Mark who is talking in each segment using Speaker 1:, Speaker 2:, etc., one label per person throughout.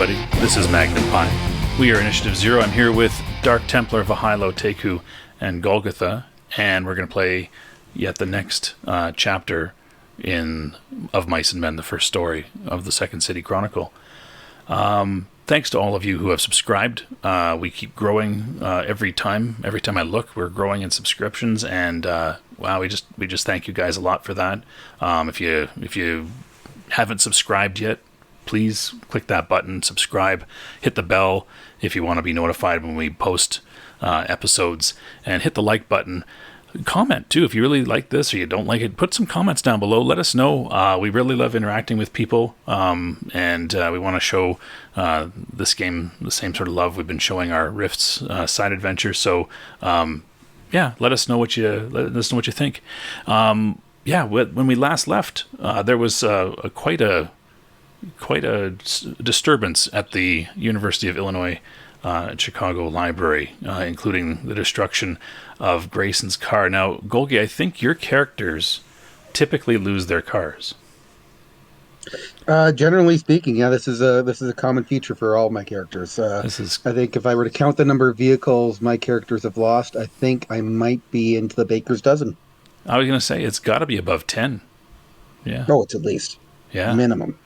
Speaker 1: everybody. This is Magnum Pi. We are Initiative Zero. I'm here with Dark Templar, Vahilo, Teku, and Golgotha, and we're going to play yet the next chapter of Mice and Men, the first story of the Second City Chronicle. Thanks to all of you who have subscribed. We keep growing every time. Every time I look, we're growing in subscriptions, and wow, we just thank you guys a lot for that. If you haven't subscribed yet, please click that button, subscribe, hit the bell if you want to be notified when we post episodes, and hit the like button. Comment too if you really like this or you don't like it. Put some comments down below. Let us know. We really love interacting with people, and we want to show this game the same sort of love we've been showing our Rifts side adventure. So yeah, let us know what you think. When we last left, there was quite a disturbance at the University of Illinois at Chicago Library, including the destruction of Grayson's car. Now, Golgi, I think your characters typically lose their cars.
Speaker 2: Generally speaking, yeah, this is a common feature for all my characters. I think if I were to count the number of vehicles my characters have lost, I think I might be into the baker's dozen.
Speaker 1: I was going to say it's got to be above 10. Yeah.
Speaker 2: Oh, it's at least.
Speaker 1: Yeah.
Speaker 2: Minimum.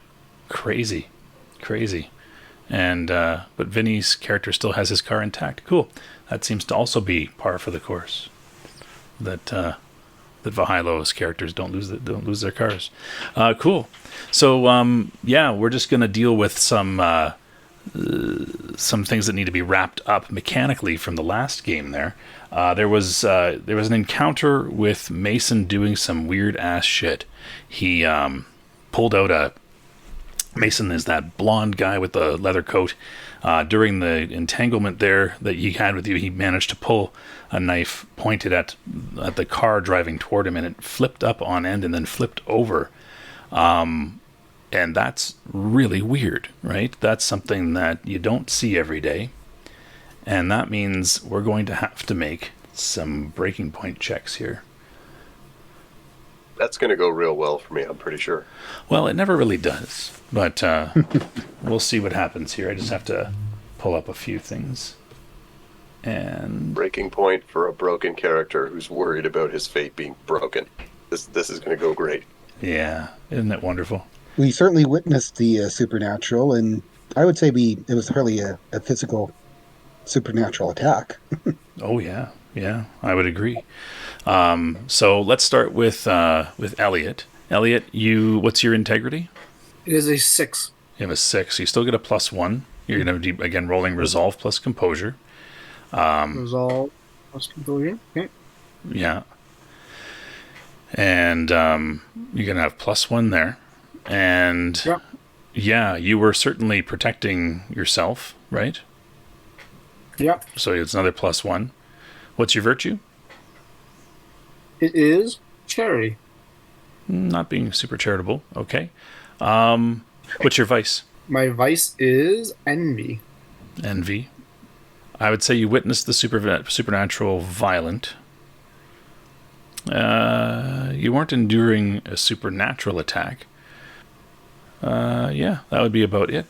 Speaker 1: Crazy. And but Vinny's character still has his car intact. Cool. That seems to also be par for the course. That Vahilo's characters don't lose their cars. Cool. So we're just gonna deal with some things that need to be wrapped up mechanically from the last game. There was an encounter with Mason doing some weird ass shit. He pulled out Mason is that blonde guy with the leather coat. During the entanglement there that he had with you, he managed to pull a knife pointed at the car driving toward him, and it flipped up on end and then flipped over. And that's really weird, right? That's something that you don't see every day. And that means we're going to have to make some breaking point checks here.
Speaker 3: That's going to go real well for me, I'm pretty sure.
Speaker 1: Well, it never really does, but we'll see what happens here. I just have to pull up a few things. And
Speaker 3: breaking point for a broken character who's worried about his fate being broken. This is going to go great.
Speaker 1: Yeah, isn't that wonderful?
Speaker 2: We certainly witnessed the supernatural, and I would say it was hardly a physical supernatural attack.
Speaker 1: Oh yeah, I would agree. So let's start with Elliot. Elliot, what's your integrity?
Speaker 4: It is a 6.
Speaker 1: You have a 6. You still get a +1. You're going to be again rolling resolve plus composure.
Speaker 4: Resolve plus composure. Okay.
Speaker 1: Yeah. And you're going to have +1 there. And yeah, you were certainly protecting yourself, right?
Speaker 4: Yeah.
Speaker 1: So it's another +1. What's your virtue?
Speaker 4: It is charity.
Speaker 1: Not being super charitable. Okay. What's your vice?
Speaker 4: My vice is envy.
Speaker 1: Envy. I would say you witnessed the supernatural violent. You weren't enduring a supernatural attack. Yeah, that would be about it.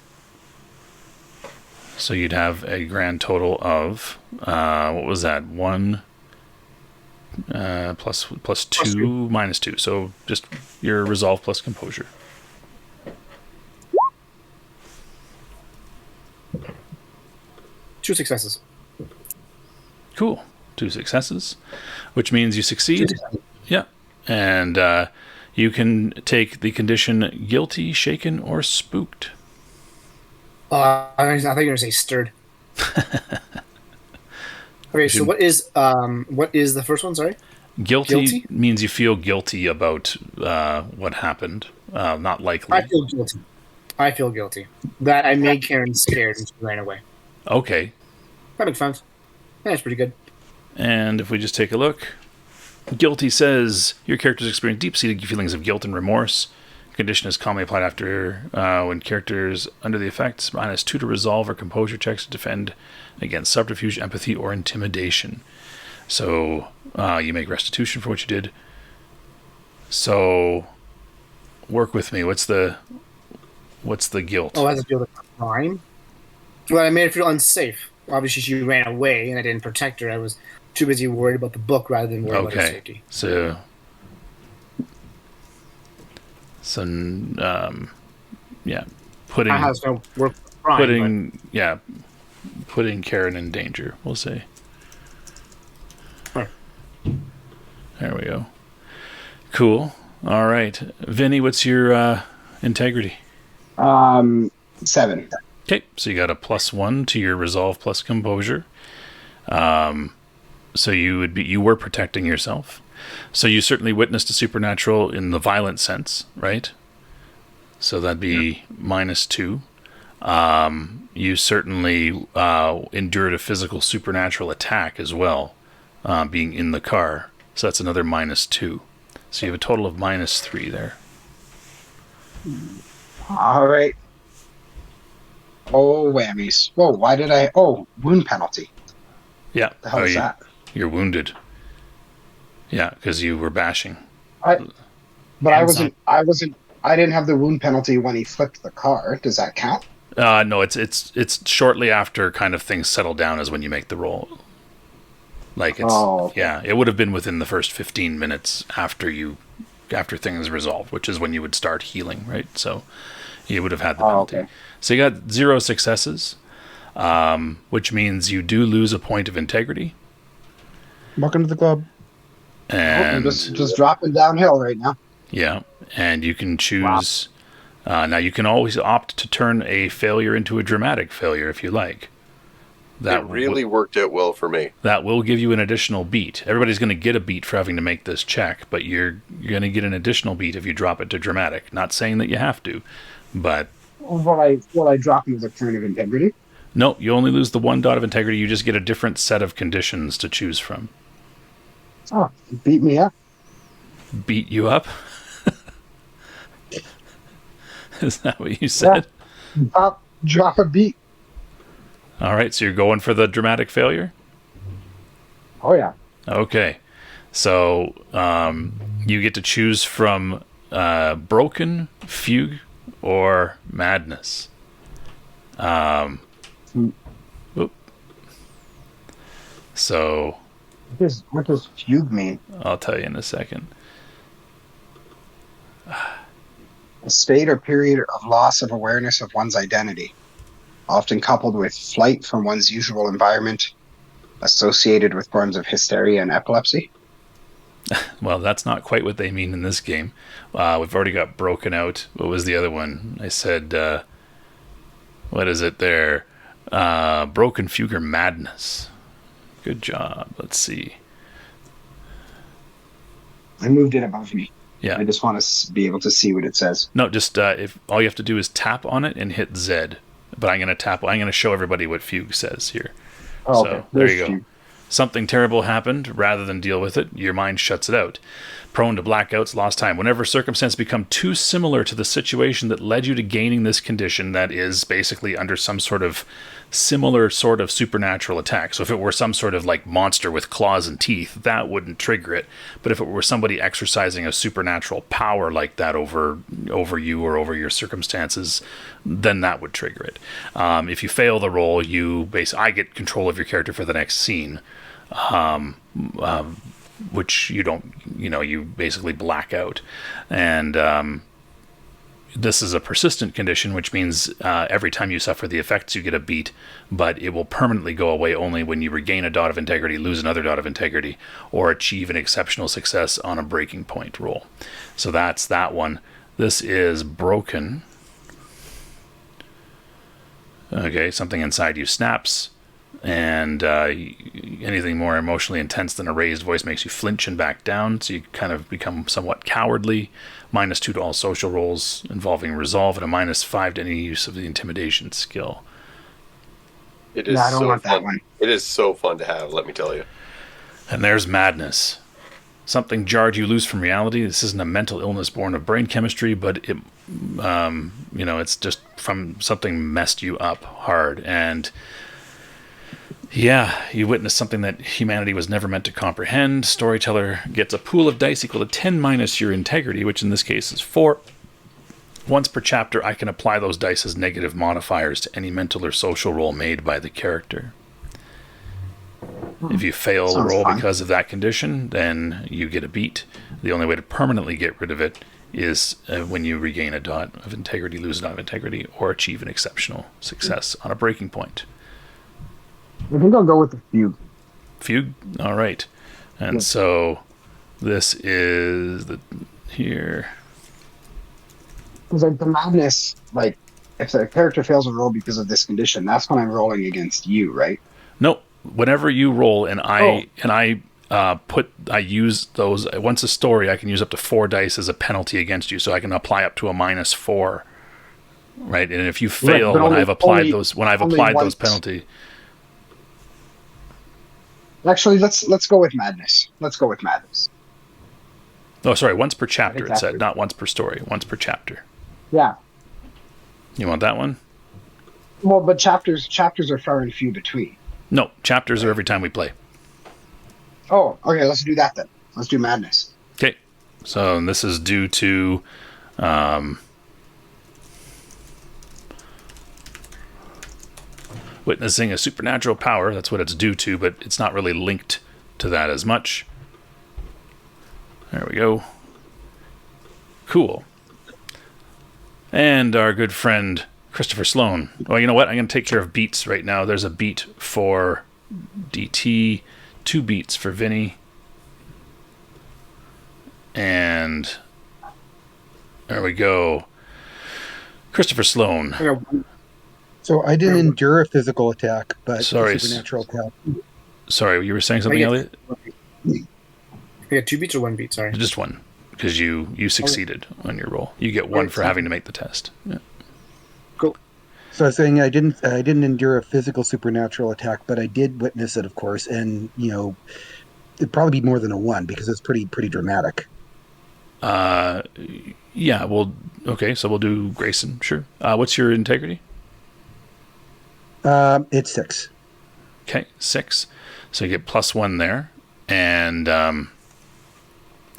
Speaker 1: So you'd have a grand total of, what was that? 1 plus 2 minus 2. So just your resolve plus composure.
Speaker 4: Two successes.
Speaker 1: Cool. 2 successes, which means you succeed. Yeah. And you can take the condition guilty, shaken, or spooked.
Speaker 4: I think you're going to say stirred. Okay, so what is the first one? Sorry.
Speaker 1: Guilty means you feel guilty about what happened. Not likely.
Speaker 4: I feel guilty that I made Karen scared and she ran away.
Speaker 1: Okay.
Speaker 4: That makes sense. That's pretty good.
Speaker 1: And if we just take a look, guilty says your characters experience deep-seated feelings of guilt and remorse. Condition is commonly applied after when characters under the effects -2 to resolve or composure checks to defend against subterfuge, empathy, or intimidation. So you make restitution for what you did. So work with me. What's the guilt?
Speaker 4: Oh, that's a guilt of crime. Well, I made her feel unsafe. Obviously, she ran away, and I didn't protect her. I was too busy worried about the book rather than worried about her safety.
Speaker 1: So, yeah, putting
Speaker 4: I have no work for crime,
Speaker 1: putting Karen in danger. We'll say.
Speaker 4: Sure.
Speaker 1: There we go. Cool. All right, Vinny, what's your integrity?
Speaker 5: 7.
Speaker 1: Okay, so you got a +1 to your resolve plus composure. So you were protecting yourself. So you certainly witnessed a supernatural in the violent sense, right? So that'd be -2. You certainly endured a physical supernatural attack as well, being in the car. So that's another -2. So you have a total of -3 there.
Speaker 5: All right. Oh, whammies. Whoa, why did I... Oh, wound penalty.
Speaker 1: Yeah.
Speaker 5: The hell is that?
Speaker 1: You're wounded. Yeah, because you were bashing.
Speaker 5: I didn't have the wound penalty when he flipped the car. Does that count?
Speaker 1: No, it's shortly after kind of things settle down is when you make the roll. Like it's
Speaker 5: okay.
Speaker 1: it would have been within the first 15 minutes after things resolved, which is when you would start healing, right? So you would have had the penalty.
Speaker 5: Okay.
Speaker 1: So you got 0 successes, which means you do lose a point of integrity.
Speaker 2: Welcome to the club.
Speaker 1: And
Speaker 5: I'm just dropping downhill right now.
Speaker 1: Yeah, and you can choose. Now you can always opt to turn a failure into a dramatic failure if you like.
Speaker 3: That really worked out well for me.
Speaker 1: That will give you an additional beat. Everybody's going to get a beat for having to make this check, but you're going to get an additional beat if you drop it to dramatic. Not saying that you have to, but...
Speaker 5: Will I drop into the turn of integrity?
Speaker 1: No, you only lose the 1 dot of integrity. You just get a different set of conditions to choose from.
Speaker 5: Oh, beat me up.
Speaker 1: Beat you up? Is that what you said?
Speaker 5: Yeah. Drop a beat.
Speaker 1: All right, so you're going for the dramatic failure?
Speaker 5: Oh, yeah.
Speaker 1: Okay. So you get to choose from broken, fugue, or madness. So...
Speaker 5: What does fugue mean?
Speaker 1: I'll tell you in a second.
Speaker 5: A state or period of loss of awareness of one's identity, often coupled with flight from one's usual environment, associated with forms of hysteria and epilepsy.
Speaker 1: Well, that's not quite what they mean in this game. We've already got broken out. What was the other one? I said, what is it there? Broken fugue or madness. Good job. Let's see.
Speaker 5: I moved it above me.
Speaker 1: Yeah.
Speaker 5: I just want to be able to see what it says.
Speaker 1: No, just if all you have to do is tap on it and hit Z. But I'm going to show everybody what fugue says here.
Speaker 5: Oh,
Speaker 1: so
Speaker 5: okay.
Speaker 1: there you go.
Speaker 5: Fugue.
Speaker 1: Something terrible happened. Rather than deal with it, your mind shuts it out. Prone to blackouts, lost time. Whenever circumstances become too similar to the situation that led you to gaining this condition, that is basically under some sort of similar sort of supernatural attack. So if it were some sort of like monster with claws and teeth, that wouldn't trigger it. But if it were somebody exercising a supernatural power like that over you or over your circumstances, then that would trigger it. If you fail the roll, I get control of your character for the next scene. Which you don't, you basically black out. And this is a persistent condition, which means every time you suffer the effects, you get a beat, but it will permanently go away only when you regain a dot of integrity, lose another dot of integrity, or achieve an exceptional success on a breaking point roll. So that's that one. This is broken. Okay, something inside you snaps. And anything more emotionally intense than a raised voice makes you flinch and back down, so you kind of become somewhat cowardly. -2 to all social rolls involving resolve, and a -5 to any use of the intimidation skill.
Speaker 3: It is that one. It is so fun to have, let me tell you.
Speaker 1: And there's madness. Something jarred you loose from reality. This isn't a mental illness born of brain chemistry, but it, it's just from something messed you up hard. And yeah, you witnessed something that humanity was never meant to comprehend. Storyteller gets a pool of dice equal to 10 minus your integrity, which in this case is 4. once per chapter, I can apply those dice as negative modifiers to any mental or social roll made by the character. If you fail the roll because of that condition, then you get a beat. The only way to permanently get rid of it is when you regain a dot of integrity, lose a dot of integrity, or achieve an exceptional success on a breaking point.
Speaker 5: I think I'll go with the fugue.
Speaker 1: Fugue? All right. And so this is here.
Speaker 5: Because like the madness, like if the character fails a roll because of this condition, that's when I'm rolling against you, right?
Speaker 1: No. Whenever you roll and I use those once a story, I can use up to 4 dice as a penalty against you, so I can apply up to a -4, right? And if you fail when I've applied those penalty.
Speaker 5: Actually, let's go with madness.
Speaker 1: Oh, sorry, once per chapter it said, not once per story, once per chapter.
Speaker 5: Yeah.
Speaker 1: You want that one?
Speaker 5: Well, but chapters are far and few between.
Speaker 1: No, chapters are every time we play.
Speaker 5: Oh, okay, let's do that then. Let's do madness.
Speaker 1: Okay, so this is due to witnessing a supernatural power. That's what it's due to, but it's not really linked to that as much. There we go. Cool. And our good friend Christopher Sloan. Well, you know what? I'm going to take care of beats right now. There's a beat for DT, 2 beats for Vinny. And there we go. Christopher Sloan.
Speaker 2: So I didn't endure a physical attack, but a supernatural attack.
Speaker 1: Sorry, you were saying something, Elliot?
Speaker 4: Yeah, 2 beats or 1 beat, sorry.
Speaker 1: Just 1, because you succeeded on your roll. You get 1 for having to make the test. Yeah.
Speaker 4: Cool.
Speaker 2: So I was saying I didn't endure a physical supernatural attack, but I did witness it, of course, and it'd probably be more than a 1 because it's pretty dramatic.
Speaker 1: Yeah. Well, okay. So we'll do Grayson. Sure. What's your integrity?
Speaker 2: It's 6.
Speaker 1: Okay, 6. So you get +1 there, and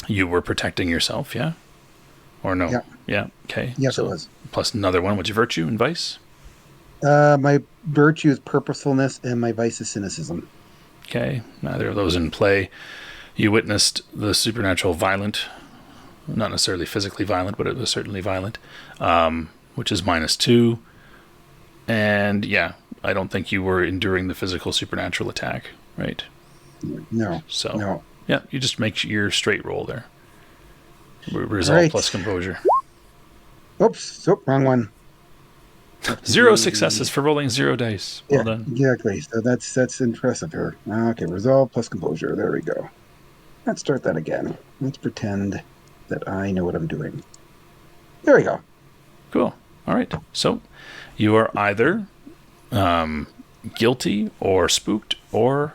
Speaker 1: you were protecting yourself, yeah? Or no?
Speaker 2: Yeah.
Speaker 1: Yeah. Okay.
Speaker 2: Yes, it was.
Speaker 1: Plus another 1. What's your virtue and vice?
Speaker 2: My virtue is purposefulness, and my vice is cynicism.
Speaker 1: Okay, neither of those in play. You witnessed the supernatural violent, not necessarily physically violent, but it was certainly violent, which is -2. And yeah, I don't think you were enduring the physical supernatural attack, right?
Speaker 2: No.
Speaker 1: So,
Speaker 2: no.
Speaker 1: Yeah, you just make your straight roll there. Resolve plus composure.
Speaker 2: Oops, wrong one.
Speaker 1: 0 successes for rolling 0 dice. Well done.
Speaker 2: Exactly. So that's impressive here. Okay, resolve plus composure. There we go. Let's start that again. Let's pretend that I know what I'm doing. There we go.
Speaker 1: Cool. All right. So you are either guilty or spooked or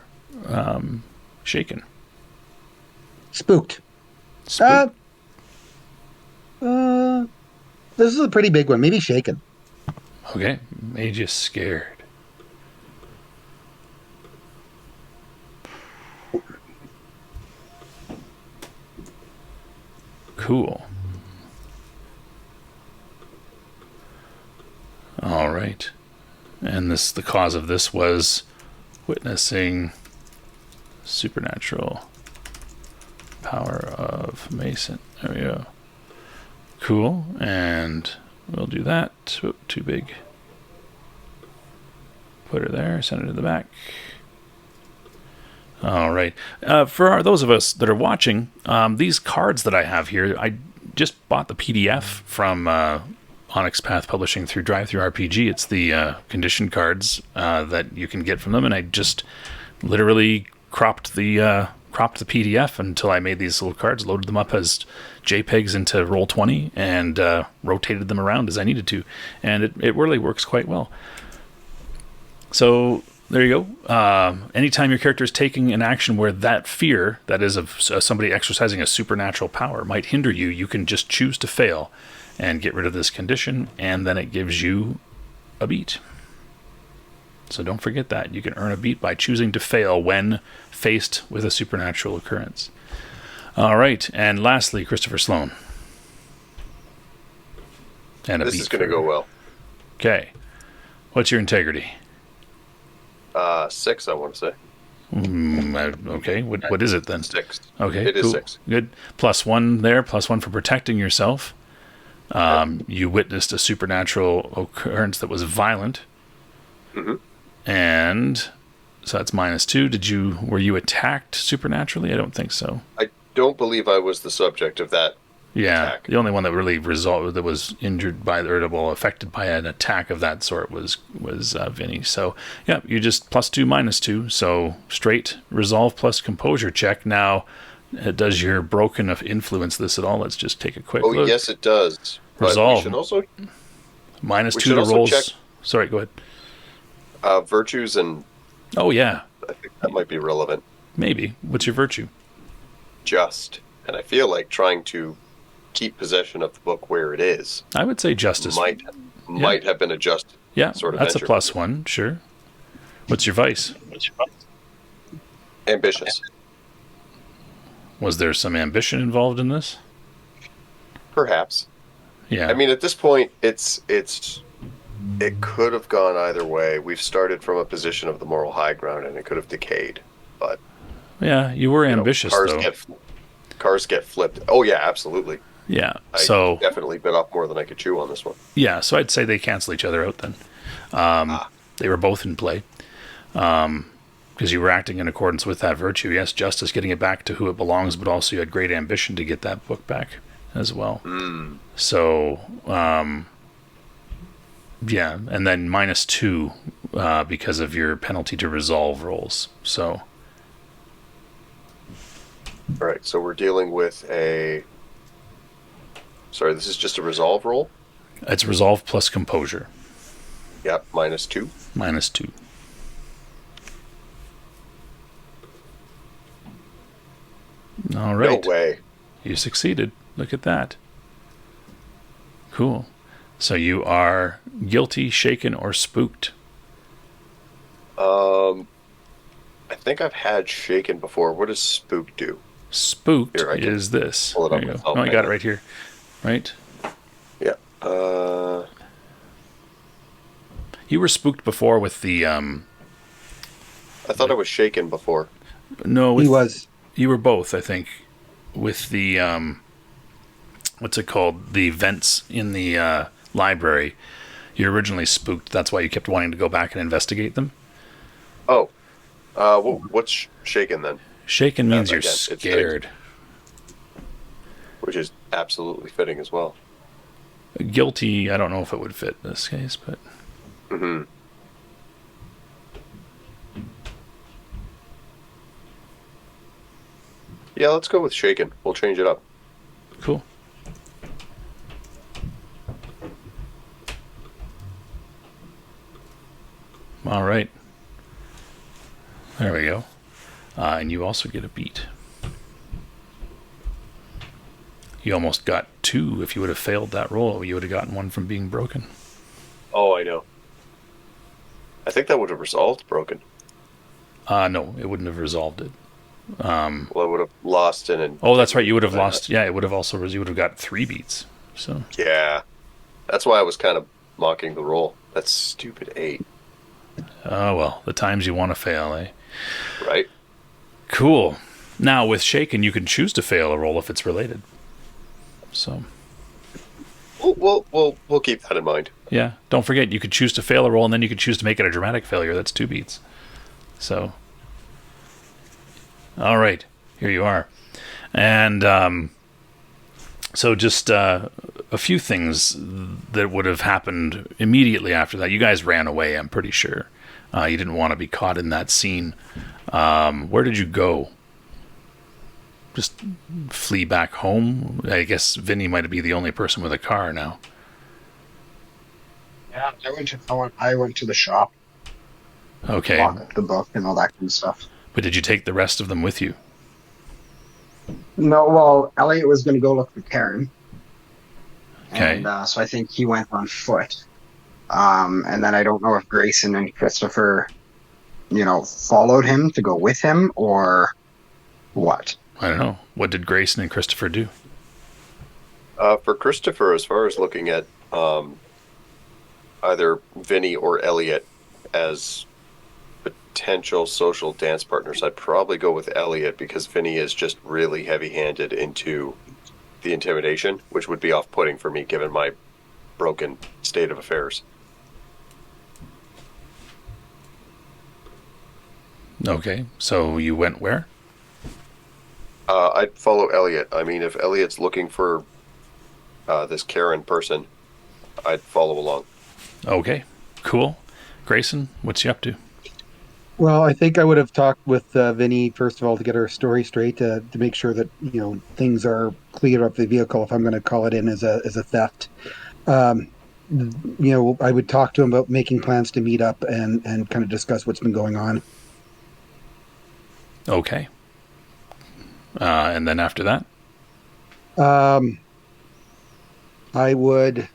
Speaker 1: shaken.
Speaker 2: Spooked.
Speaker 1: Spooked.
Speaker 2: This is a pretty big one. Maybe shaken.
Speaker 1: Okay. Made you scared. Cool. All right. And the cause of this was witnessing supernatural power of Mason. There we go. Cool. And we'll do that. Oop, too big. Put her there. Send her to the back. All right. For those of us that are watching, these cards that I have here, I just bought the PDF from Onyx Path Publishing through Drive-Thru RPG. It's the condition cards that you can get from them, and I just literally cropped the PDF until I made these little cards, loaded them up as JPEGs into Roll20, and rotated them around as I needed to, and it really works quite well. So there you go. Anytime your character is taking an action where that fear, that is of somebody exercising a supernatural power, might hinder you, you can just choose to fail and get rid of this condition, and then it gives you a beat. So don't forget that. You can earn a beat by choosing to fail when faced with a supernatural occurrence. All right, and lastly, Christopher Sloan. And a
Speaker 3: This
Speaker 1: beat
Speaker 3: is going to
Speaker 1: for-
Speaker 3: go well.
Speaker 1: Okay. What's your integrity?
Speaker 3: 6, I want to say.
Speaker 1: Okay. What is it then?
Speaker 3: 6.
Speaker 1: Okay.
Speaker 3: It is
Speaker 1: cool.
Speaker 3: 6.
Speaker 1: Good. +1 there. +1 for protecting yourself. You witnessed a supernatural occurrence that was violent.
Speaker 3: Mm-hmm.
Speaker 1: And so that's -2. Were you attacked supernaturally? I don't think so.
Speaker 3: I don't believe I was the subject of that.
Speaker 1: Yeah,
Speaker 3: Attack.
Speaker 1: the only one that really that was injured by affected by an attack of that sort was Vinny. So yeah, you just +2 -2. So straight resolve plus composure check. Now, does your broken influence this at all? Let's just take a quick look.
Speaker 3: Yes, it does. But
Speaker 1: Resolve.
Speaker 3: We should also
Speaker 1: -2
Speaker 3: should
Speaker 1: to
Speaker 3: also
Speaker 1: rolls.
Speaker 3: check-
Speaker 1: Sorry, go ahead.
Speaker 3: virtues, and
Speaker 1: Oh yeah,
Speaker 3: I think that might be relevant.
Speaker 1: maybe. What's your virtue?
Speaker 3: Just, and I feel like trying to keep possession of the book where it is
Speaker 1: I would say justice.
Speaker 3: might have been adjusted.
Speaker 1: Yeah,
Speaker 3: sort of
Speaker 1: that's
Speaker 3: venture.
Speaker 1: a +1. Sure. What's your vice?
Speaker 3: Ambitious,
Speaker 1: Was there some ambition involved in this?
Speaker 3: perhaps.
Speaker 1: Yeah.
Speaker 3: I mean, at this point, it could have gone either way. We've started from a position of the moral high ground, and it could have decayed. But
Speaker 1: yeah, you were
Speaker 3: you know,
Speaker 1: ambitious though.
Speaker 3: cars get flipped. Oh yeah, absolutely.
Speaker 1: Yeah.
Speaker 3: I
Speaker 1: So
Speaker 3: definitely bit off more than I could chew on this one.
Speaker 1: yeah, so I'd say they cancel each other out then. They were both in play. Because you were acting in accordance with that virtue. Yes, justice, getting it back to who it belongs, but also you had great ambition to get that book back as well. So, yeah, and then -2 because of your penalty to resolve rolls. So,
Speaker 3: All right, so we're dealing with a. Sorry, this is just a resolve roll.
Speaker 1: it's resolve plus composure,
Speaker 3: Yep, -2.
Speaker 1: -2. All right.
Speaker 3: No way.
Speaker 1: You succeeded. Look at that. Cool. So you are guilty, shaken, or spooked.
Speaker 3: I think I've had shaken before. What does spook do?
Speaker 1: Spooked
Speaker 3: Here, I can
Speaker 1: is this.
Speaker 3: pull it
Speaker 1: There
Speaker 3: up
Speaker 1: you go.
Speaker 3: myself,
Speaker 1: No, I got
Speaker 3: hang
Speaker 1: it
Speaker 3: on.
Speaker 1: right here. Right?
Speaker 3: Yeah.
Speaker 1: You were spooked before with the
Speaker 3: I thought I was shaken before.
Speaker 1: no,
Speaker 2: He
Speaker 1: with,
Speaker 2: was.
Speaker 1: you were both, I think, with the what's it called? The vents in the library. You're originally spooked. That's why you kept wanting to go back and investigate them.
Speaker 3: Oh. What's shaken then?
Speaker 1: Shaken means
Speaker 3: Yeah,
Speaker 1: you're
Speaker 3: again, it's
Speaker 1: scared.
Speaker 3: Which is absolutely fitting as well.
Speaker 1: Guilty, I don't know if it would fit in this case, but
Speaker 3: Mm-hmm. Yeah, let's go with shaken. We'll change it up.
Speaker 1: cool. All right. There we go. And you also get a beat. You almost got 2. If you would have failed that roll, you would have gotten 1 from being broken.
Speaker 3: Oh, I know. I think that would have resolved broken.
Speaker 1: No, it wouldn't have resolved it.
Speaker 3: Well, I would have lost in an.
Speaker 1: Oh, that's right. You would have lost. Yeah, it would have also. You would have got 3 beats. So
Speaker 3: Yeah. That's why I was kind of mocking the roll. That's stupid 8,
Speaker 1: oh well, the times you want to fail, eh?
Speaker 3: right?
Speaker 1: Cool. Now with shaken, you can choose to fail a roll if it's related. So
Speaker 3: We'll keep that in mind.
Speaker 1: yeah, don't forget you could choose to fail a roll, and then you could choose to make it a dramatic failure. That's 2 beats. So all right, here you are, and so just a few things that would have happened immediately after that. You guys ran away, I'm pretty sure. You didn't want to be caught in that scene. Where did you go? Just flee back home? I guess Vinny might be the only person with a car now.
Speaker 5: Yeah, I went to the shop,
Speaker 1: Okay,
Speaker 5: locked up the book, and all that kind of stuff.
Speaker 1: but did you take the rest of them with you?
Speaker 5: No, well, Elliot was going to go look for Karen.
Speaker 1: Okay.
Speaker 5: And so I think he went on foot. And then I don't know if Grayson and Christopher, followed him to go with him or what.
Speaker 1: I don't know. What did Grayson and Christopher do?
Speaker 3: For Christopher, as far as looking at either Vinny or Elliot as potential social dance partners. I'd probably go with Elliot because Vinny is just really heavy-handed into the intimidation, which would be off-putting for me given my broken state of affairs.
Speaker 1: Okay, so you went where?
Speaker 3: I'd follow Elliot. I mean, if Elliot's looking for this Karen person, I'd follow along.
Speaker 1: Okay, cool. Grayson, what's you up to?
Speaker 2: Well, I think I would have talked with Vinny first of all to get our story straight to make sure that things are clear up the vehicle if I'm going to call it in as a theft. Um, I would talk to him about making plans to meet up and kind of discuss what's been going on.
Speaker 1: Okay. And then after that?
Speaker 2: I would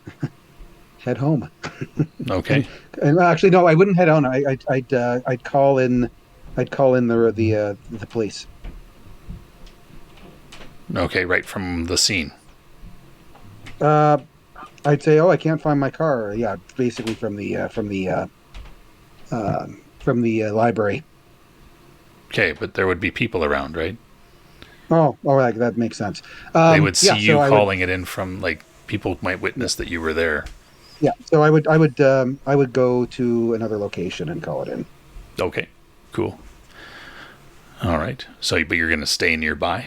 Speaker 2: head home.
Speaker 1: Okay.
Speaker 2: And actually, no, I wouldn't head home. I'd call in. I'd call in the police.
Speaker 1: Okay, right from the scene.
Speaker 2: I'd say, "Oh, I can't find my car." Yeah, basically from the library.
Speaker 1: Okay, but there would be people around, right?
Speaker 2: Oh, that makes sense.
Speaker 1: They would see you
Speaker 2: so
Speaker 1: calling it in from, like, people might witness that you were there.
Speaker 2: Yeah, so I would go to another location and call it in.
Speaker 1: Okay, cool. All right. So, but you're going to stay nearby?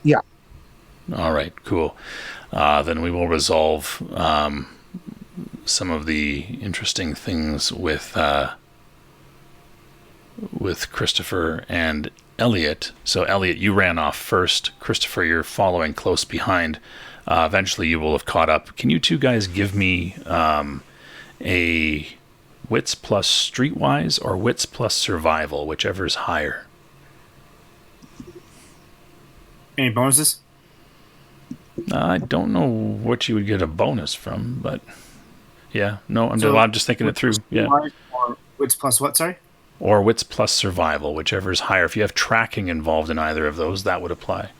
Speaker 2: Yeah.
Speaker 1: All right, cool. Then we will resolve some of the interesting things with Christopher and Elliot. So, Elliot, you ran off first. Christopher, you're following close behind. Eventually, you will have caught up. Can you two guys give me a wits plus streetwise or wits plus survival, whichever is higher?
Speaker 4: Any bonuses?
Speaker 1: I don't know what you would get a bonus from, but yeah, no, I'm just thinking it through. Yeah.
Speaker 4: Or wits plus what? Sorry.
Speaker 1: Or wits plus survival, whichever is higher. If you have tracking involved in either of those, that would apply.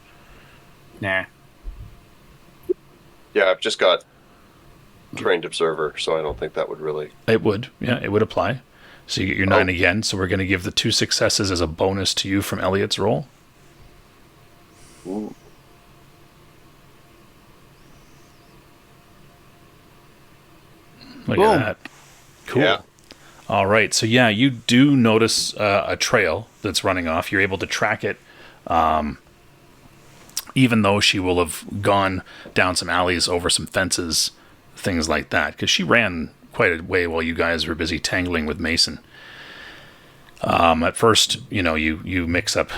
Speaker 4: Nah.
Speaker 3: Yeah, I've just got trained observer, so I don't think that would really...
Speaker 1: It would. Yeah, it would apply. So you get your 9 again. So we're going to give the 2 successes as a bonus to you from Elliot's roll.
Speaker 3: Ooh.
Speaker 1: Look at that. Cool.
Speaker 3: Yeah.
Speaker 1: All right. So, yeah, you do notice a trail that's running off. You're able to track it, even though she will have gone down some alleys, over some fences, things like that, because she ran quite a way while you guys were busy tangling with Mason. At first, you mix up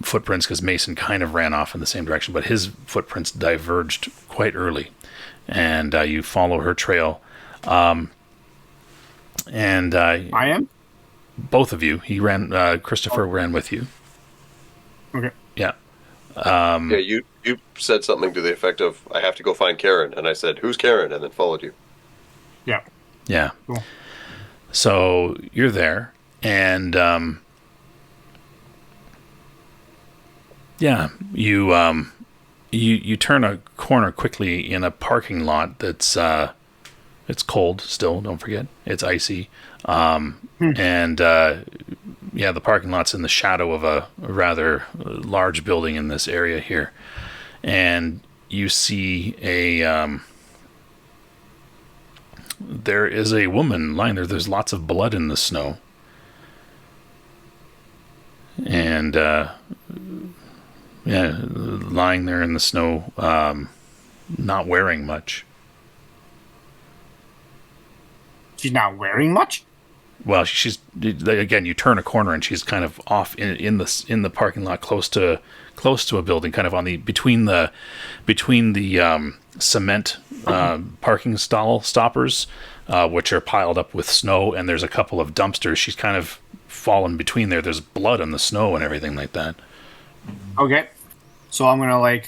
Speaker 1: footprints because Mason kind of ran off in the same direction, but his footprints diverged quite early, and you follow her trail. I
Speaker 4: am?
Speaker 1: Both of you. He ran. Christopher ran with you.
Speaker 4: Okay.
Speaker 1: Yeah.
Speaker 3: Yeah, you said something to the effect of, I have to go find Karen, and I said, who's Karen? And then followed you.
Speaker 4: Yeah.
Speaker 1: Yeah.
Speaker 4: Cool.
Speaker 1: So you're there, and yeah, you turn a corner quickly in a parking lot that's it's cold still. Don't forget, it's icy, and yeah, the parking lot's in the shadow of a rather large building in this area here, and you see there is a woman lying there. There's lots of blood in the snow. And, yeah, lying there in the snow, not wearing much.
Speaker 4: She's not wearing much?
Speaker 1: Well, she's, again, you turn a corner and she's kind of off in the parking lot, close to a building, kind of on the, between the cement parking stall stoppers, which are piled up with snow, and there's a couple of dumpsters. She's kind of fallen between there. There's blood on the snow and everything like that.
Speaker 4: Okay. So I'm gonna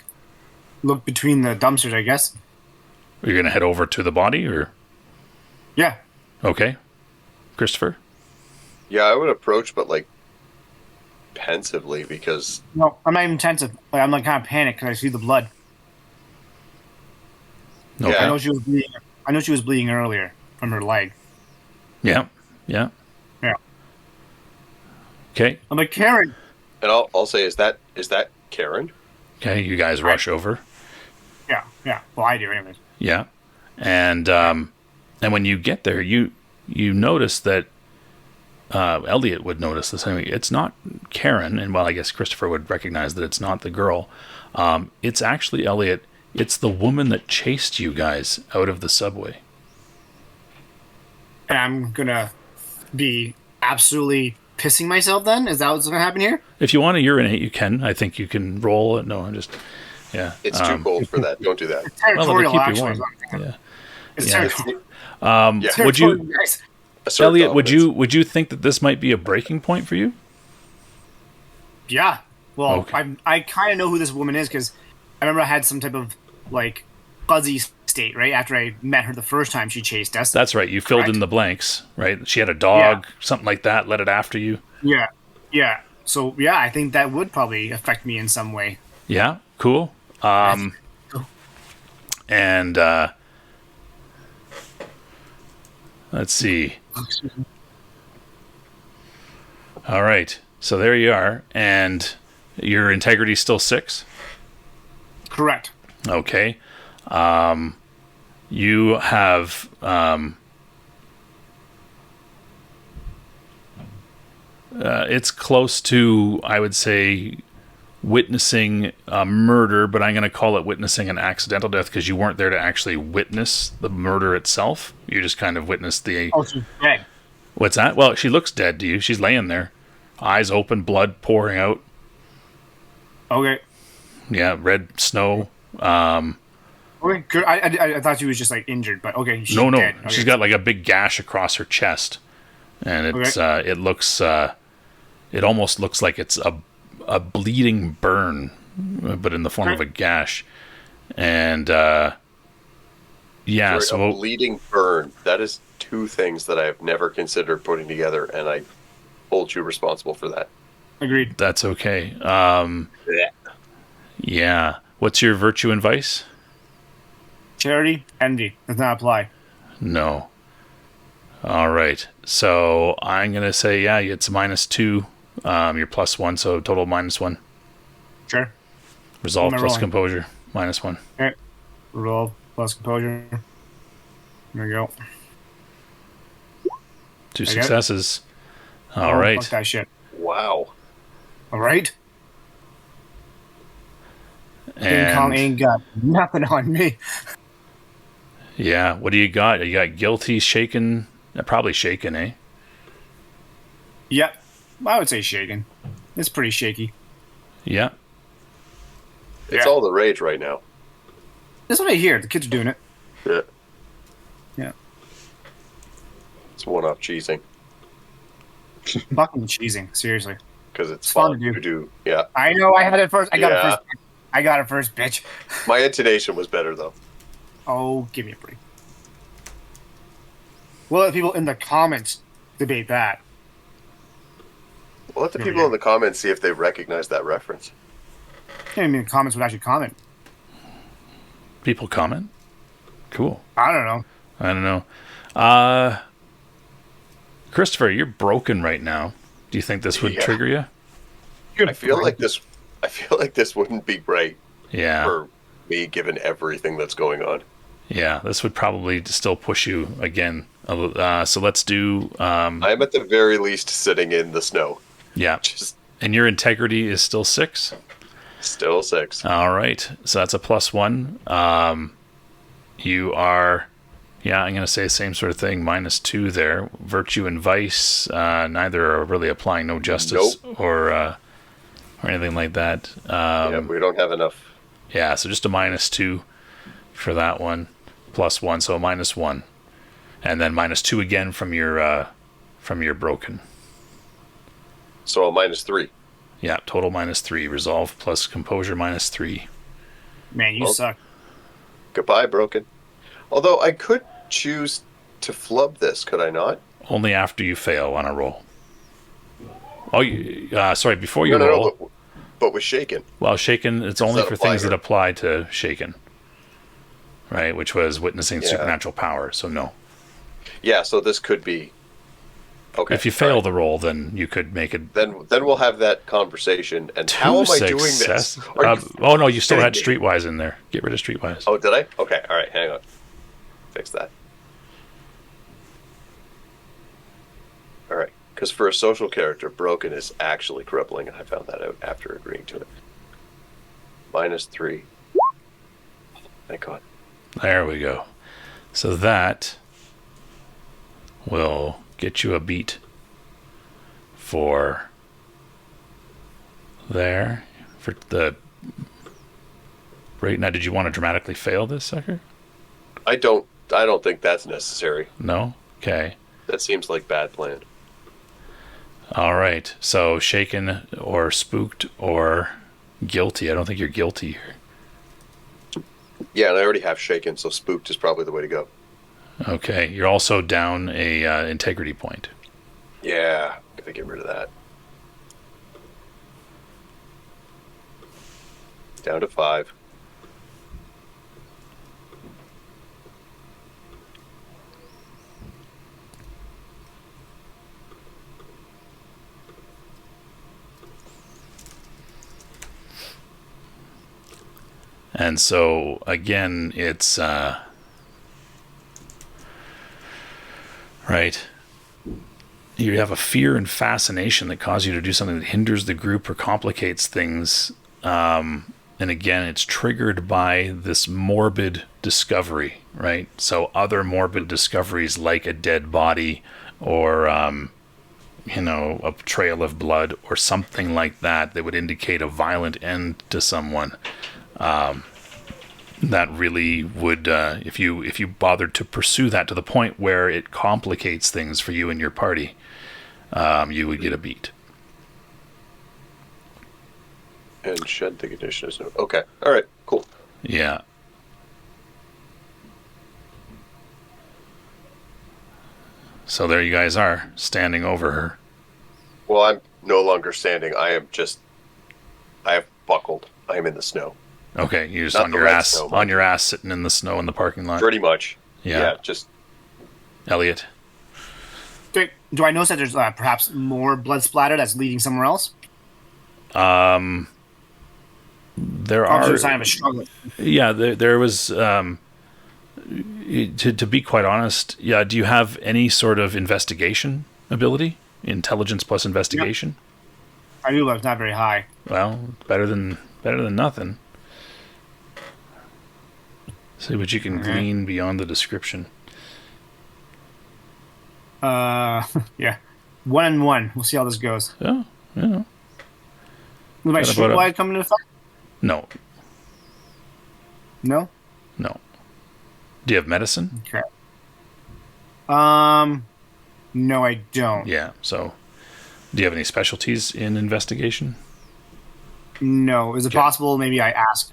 Speaker 4: look between the dumpsters, I guess.
Speaker 1: You're gonna head over to the body, or?
Speaker 4: Yeah.
Speaker 1: Okay. Christopher?
Speaker 3: Yeah, I would approach, but pensively, because...
Speaker 4: No, I'm not even tensive. I'm kind of panicked because I see the blood.
Speaker 1: Okay.
Speaker 3: Yeah.
Speaker 4: I know she was bleeding. I know she was bleeding earlier from her leg.
Speaker 1: Yeah.
Speaker 4: Yeah.
Speaker 1: Okay.
Speaker 4: I'm like, Karen.
Speaker 3: And I'll say, is that Karen?
Speaker 1: Okay. You guys rush over.
Speaker 4: Yeah. Well, I do, anyways.
Speaker 1: Yeah. And when you get there, you notice that Elliot would notice the same. It's not Karen, and well, I guess Christopher would recognize that it's not the girl. It's actually Elliot. It's the woman that chased you guys out of the subway.
Speaker 4: And I'm gonna be absolutely pissing myself then? Is that what's gonna happen here?
Speaker 1: If you want to urinate, you can. I think you can roll it. No, I'm just... Yeah.
Speaker 3: It's too cold for that. Don't do that.
Speaker 4: It's territorial,
Speaker 1: well, keep you
Speaker 4: actually.
Speaker 1: warm. Yeah.
Speaker 4: It's
Speaker 1: Yeah.
Speaker 4: territorial.
Speaker 3: Yeah.
Speaker 1: Would you...
Speaker 4: Guys.
Speaker 3: Assert
Speaker 1: Elliot,
Speaker 3: dominance.
Speaker 1: would you think that this might be a breaking point for you?
Speaker 4: Yeah. Well,
Speaker 1: Okay.
Speaker 4: I kind of know who this woman is because I remember I had some type of like fuzzy state right after I met her the first time she chased us.
Speaker 1: That's right. You filled
Speaker 4: Correct.
Speaker 1: in the blanks, right? She had a dog, something like that, let it after you.
Speaker 4: Yeah. So yeah, I think that would probably affect me in some way.
Speaker 1: Yeah, cool. And let's see. All right. So there you are. And your integrity's still 6?
Speaker 4: Correct.
Speaker 1: Okay. You have it's close to, I would say, witnessing a murder, but I'm going to call it witnessing an accidental death because you weren't there to actually witness the murder itself. You just kind of witnessed the...
Speaker 4: Oh, she's dead.
Speaker 1: What's that? Well, she looks dead to you. She's laying there. Eyes open, blood pouring out.
Speaker 4: Okay.
Speaker 1: Yeah, red snow.
Speaker 4: Okay. Good. I thought she was just like injured, but okay. She's
Speaker 1: No.
Speaker 4: dead. Okay.
Speaker 1: She's got like a big gash across her chest. And it's it looks... it almost looks like it's a bleeding burn, but in the form of a gash. And yeah,
Speaker 3: Sorry, a bleeding burn. That is 2 things that I have never considered putting together, and I hold you responsible for that.
Speaker 4: Agreed.
Speaker 1: that's okay.
Speaker 3: Yeah.
Speaker 1: Yeah. What's your virtue and vice?
Speaker 4: Charity, envy does not apply.
Speaker 1: No. All right. So I'm gonna say yeah, it's -2. You're +1, so total -1.
Speaker 4: Sure.
Speaker 1: Resolve
Speaker 4: What am I
Speaker 1: plus
Speaker 4: rolling?
Speaker 1: composure -1.
Speaker 4: Okay. Roll plus composure. There we go.
Speaker 1: 2
Speaker 4: Okay.
Speaker 1: successes. All
Speaker 4: Oh,
Speaker 1: right.
Speaker 4: Fuck that shit.
Speaker 3: Wow.
Speaker 4: All right. King Kong
Speaker 1: And
Speaker 4: ain't got nothing on me.
Speaker 1: yeah, what do you got? You got guilty, shaken, probably shaken, eh?
Speaker 4: Yep. I would say shaken. It's pretty shaky.
Speaker 1: Yeah.
Speaker 3: It's
Speaker 4: Yeah.
Speaker 3: all the rage right now.
Speaker 4: That's what I hear. The kids are doing it.
Speaker 3: Yeah.
Speaker 4: Yeah.
Speaker 3: It's one-off cheesing.
Speaker 4: Fucking cheesing. Seriously.
Speaker 3: Because it's
Speaker 4: fun
Speaker 3: fun
Speaker 4: to
Speaker 3: to do. Yeah.
Speaker 4: I know. I had it first. I got
Speaker 3: Yeah.
Speaker 4: it first. I got it first, bitch.
Speaker 3: My intonation was better, though.
Speaker 4: Oh, give me a break. We'll let people in the comments debate that.
Speaker 3: We'll let the
Speaker 4: There we
Speaker 3: people
Speaker 4: go.
Speaker 3: in the comments see if they recognize that reference.
Speaker 4: I mean, the comments would actually comment.
Speaker 1: People comment. Cool.
Speaker 4: I don't know.
Speaker 1: I don't know. Christopher, you're broken right now. Do you think this would
Speaker 3: Yeah.
Speaker 1: trigger you?
Speaker 3: I feel like this wouldn't be great
Speaker 1: Yeah.
Speaker 3: for me, given everything that's going on.
Speaker 1: Yeah. This would probably still push you again. So let's do.
Speaker 3: I'm at the very least sitting in the snow.
Speaker 1: Yeah.
Speaker 3: Just
Speaker 1: And your integrity is still 6.
Speaker 3: still 6.
Speaker 1: All right. So that's a +1. You are, yeah, I'm going to say the same sort of thing, -2 there. Virtue and vice, neither are really applying no justice or anything like that.
Speaker 3: Yeah, we don't have enough.
Speaker 1: Yeah, so just a -2 for that one. +1, so a -1. And then -2 again from your broken.
Speaker 3: So a -3.
Speaker 1: Yeah, total -3. Resolve plus composure -3.
Speaker 4: Man, you
Speaker 3: Well-
Speaker 4: suck.
Speaker 3: Goodbye, broken. Although I could choose to flub this, could I not?
Speaker 1: Only after you fail on a roll. Oh, sorry, before you
Speaker 3: No,
Speaker 1: roll.
Speaker 3: but with shaken.
Speaker 1: Well, shaken, it's only
Speaker 3: that
Speaker 1: for
Speaker 3: apply
Speaker 1: things
Speaker 3: here?
Speaker 1: that apply to shaken. right? Which was witnessing supernatural power. So no.
Speaker 3: Yeah, so this could be... Okay.
Speaker 1: If you fail the roll, then you could make it...
Speaker 3: Then we'll have that conversation. And how am I doing this?
Speaker 1: Oh, no, you still had Streetwise in there. Get rid of Streetwise.
Speaker 3: Oh, did I? Okay, all right, hang on. Fix that. All right, because for a social character, broken is actually crippling, and I found that out after agreeing to it. -3. Thank God.
Speaker 1: There we go. So that will get you a beat for there. For the... Right now, did you want to dramatically fail this sucker?
Speaker 3: I don't think that's necessary.
Speaker 1: No? Okay.
Speaker 3: That seems like bad plan.
Speaker 1: All right. So shaken or spooked or guilty. I don't think you're guilty here.
Speaker 3: Yeah, and I already have shaken, so spooked is probably the way to go.
Speaker 1: Okay. You're also down a integrity point.
Speaker 3: Yeah, gotta get rid of that. Down to 5.
Speaker 1: And so, again, it's... right. You have a fear and fascination that cause you to do something that hinders the group or complicates things. And again, it's triggered by this morbid discovery, right? So other morbid discoveries like a dead body or, a trail of blood or something like that would indicate a violent end to someone. That really would, if you bothered to pursue that to the point where it complicates things for you and your party, you would get a beat.
Speaker 3: And shed the condition is no. Okay. All right. Cool.
Speaker 1: Yeah. So there you guys are, standing over her.
Speaker 3: Well, I'm no longer standing. I have buckled. I am in the snow.
Speaker 1: Okay, you're just
Speaker 3: Not
Speaker 1: on
Speaker 3: the
Speaker 1: your
Speaker 3: red
Speaker 1: ass,
Speaker 3: snow,
Speaker 1: on your ass, sitting in the snow in the parking lot.
Speaker 3: Pretty much.
Speaker 1: Yeah.
Speaker 3: Just...
Speaker 1: Elliot.
Speaker 4: Do I notice that there's perhaps more blood splatter that's leading somewhere else?
Speaker 1: There
Speaker 4: Obviously
Speaker 1: are
Speaker 4: a sign of a struggle.
Speaker 1: Yeah, there was. To be quite honest, yeah. Do you have any sort of investigation ability? Intelligence plus investigation.
Speaker 4: Yep. I do, but it's not very high.
Speaker 1: Well, better than nothing. See what you can glean beyond the description.
Speaker 4: Yeah. 1 and 1. We'll see how this goes.
Speaker 1: Oh, yeah.
Speaker 4: Will my streetwise come into effect?
Speaker 1: No.
Speaker 4: No?
Speaker 1: No. Do you have medicine?
Speaker 4: Okay. No, I don't.
Speaker 1: Yeah, so do you have any specialties in investigation?
Speaker 4: No. Is it possible maybe I ask,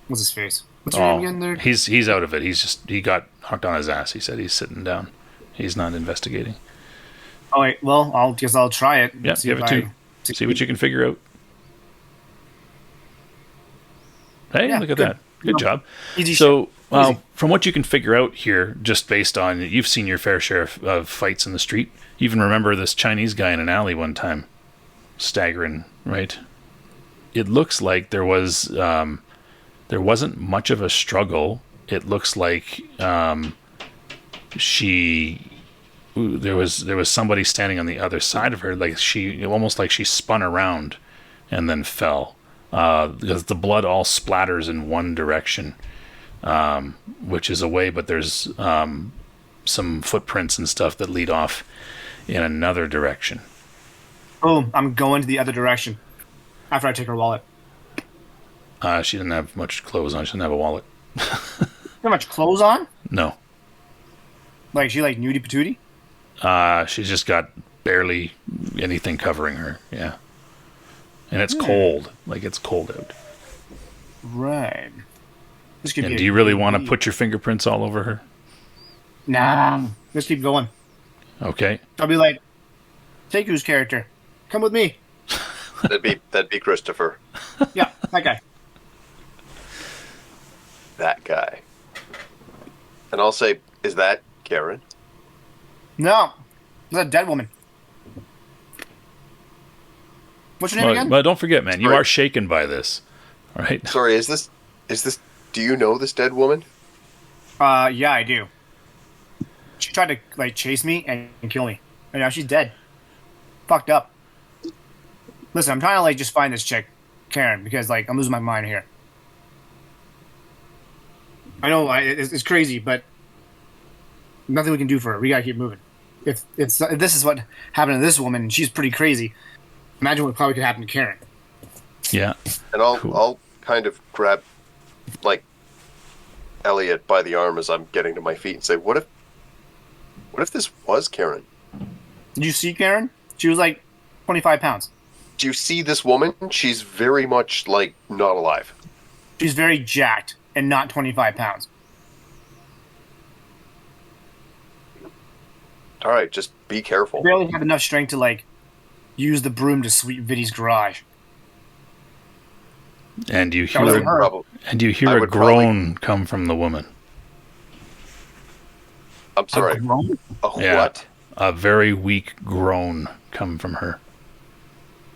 Speaker 4: what's his face? What's your name again there?
Speaker 1: He's out of it. He got hooked on his ass. He said he's sitting down. He's not investigating.
Speaker 4: Oh, wait. Well, I'll try it.
Speaker 1: Yeah, give it to. See what you can figure out. Hey,
Speaker 4: yeah,
Speaker 1: look at that. Good job.
Speaker 4: Easy.
Speaker 1: So, from what you can figure out here, just based on, you've seen your fair share of fights in the street. You even remember this Chinese guy in an alley one time. Staggering, right? It looks like there wasn't much of a struggle. It looks like there was somebody standing on the other side of her, almost like she spun around and then fell. Because the blood all splatters in one direction, which is away, but there's some footprints and stuff that lead off in another direction.
Speaker 4: Oh, I'm going to the other direction after I take her wallet.
Speaker 1: She didn't have much clothes on. She didn't have a wallet.
Speaker 4: How much clothes on?
Speaker 1: No.
Speaker 4: Like, she like nudie patootie?
Speaker 1: She's just got barely anything covering her. Yeah. And it's cold. Like, it's cold out.
Speaker 4: Right. This could
Speaker 1: And
Speaker 4: be
Speaker 1: do you really want to put your fingerprints all over her?
Speaker 4: Nah. Let's keep going.
Speaker 1: Okay.
Speaker 4: I'll be like, Seiku's character. Come with me.
Speaker 3: That'd be Christopher.
Speaker 4: Yeah, that guy.
Speaker 3: that guy. And I'll say, is that Karen?
Speaker 4: No, it's a dead woman. What's your name again?
Speaker 1: But don't forget, man, you
Speaker 3: Sorry.
Speaker 1: are shaken by this, right?
Speaker 3: Sorry, is this? Do you know this dead woman?
Speaker 4: Yeah, I do. She tried to like chase me and kill me, and now she's dead. Fucked up. Listen, I'm trying to like just find this chick, Karen, because like I'm losing my mind here. I know it's crazy, but nothing we can do for her. We gotta keep moving. If this is what happened to this woman, she's pretty crazy. Imagine what probably could happen to Karen.
Speaker 1: Yeah.
Speaker 3: And I'll kind of grab like Elliot by the arm as I'm getting to my feet and say, what if this was Karen?
Speaker 4: Did you see Karen? She was like 25 pounds.
Speaker 3: Do you see this woman? She's very much like not alive.
Speaker 4: She's very jacked and not 25 pounds.
Speaker 3: All right, just be careful.
Speaker 4: I barely have enough strength to like use the broom to sweep Vinny's garage.
Speaker 1: And you
Speaker 4: That wasn't
Speaker 1: hear
Speaker 4: her.
Speaker 3: I
Speaker 1: a
Speaker 3: would
Speaker 1: groan come from the woman.
Speaker 3: I'm sorry.
Speaker 4: A groan?
Speaker 1: Yeah.
Speaker 3: What?
Speaker 1: A very weak groan come from her.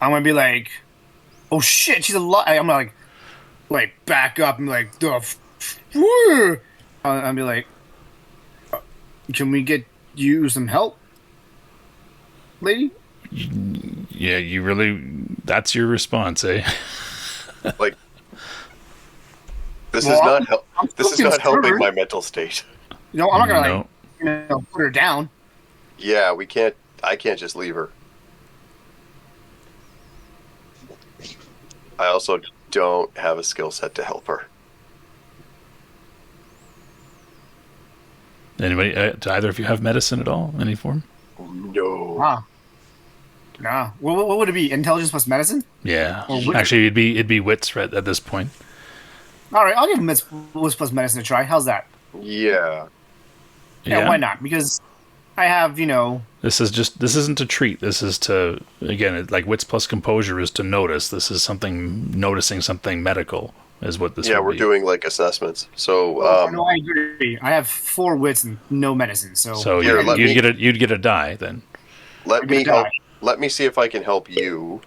Speaker 4: I'm gonna be like, oh shit, she's alive. I'm gonna like back up and be like, the I'll be like, can we get you some help, lady?
Speaker 1: Yeah, you really. That's your response, eh?
Speaker 3: Like this
Speaker 4: Well,
Speaker 3: is not help.
Speaker 4: I'm
Speaker 3: This is
Speaker 4: still
Speaker 3: not helping
Speaker 4: concerned.
Speaker 3: my mental state.
Speaker 4: You know, I'm not gonna
Speaker 1: No.
Speaker 4: like, put her down.
Speaker 3: Yeah, we can't. I can't just leave her. I also don't have a skill set to help her.
Speaker 1: Anybody? Do either of you have medicine at all? Any form?
Speaker 3: No.
Speaker 4: Huh. Nah. What would it be? Intelligence plus medicine?
Speaker 1: Yeah.
Speaker 4: Well,
Speaker 1: Actually, it'd be wits right at this point.
Speaker 4: All right, I'll give him wits plus medicine a try. How's that?
Speaker 3: Yeah.
Speaker 4: Yeah, why not? Because I have,
Speaker 1: This isn't to treat. This is to, again, like wits plus composure is to notice. This is noticing something medical is what this.
Speaker 3: Yeah,
Speaker 1: would
Speaker 3: we're
Speaker 1: be.
Speaker 3: doing like assessments. So
Speaker 4: no, I agree. I have 4 wits and no medicine, so.
Speaker 1: So
Speaker 3: Here,
Speaker 1: you'd get a die then.
Speaker 3: let me
Speaker 4: gonna
Speaker 3: help.
Speaker 4: die.
Speaker 3: Let me see if I can help you.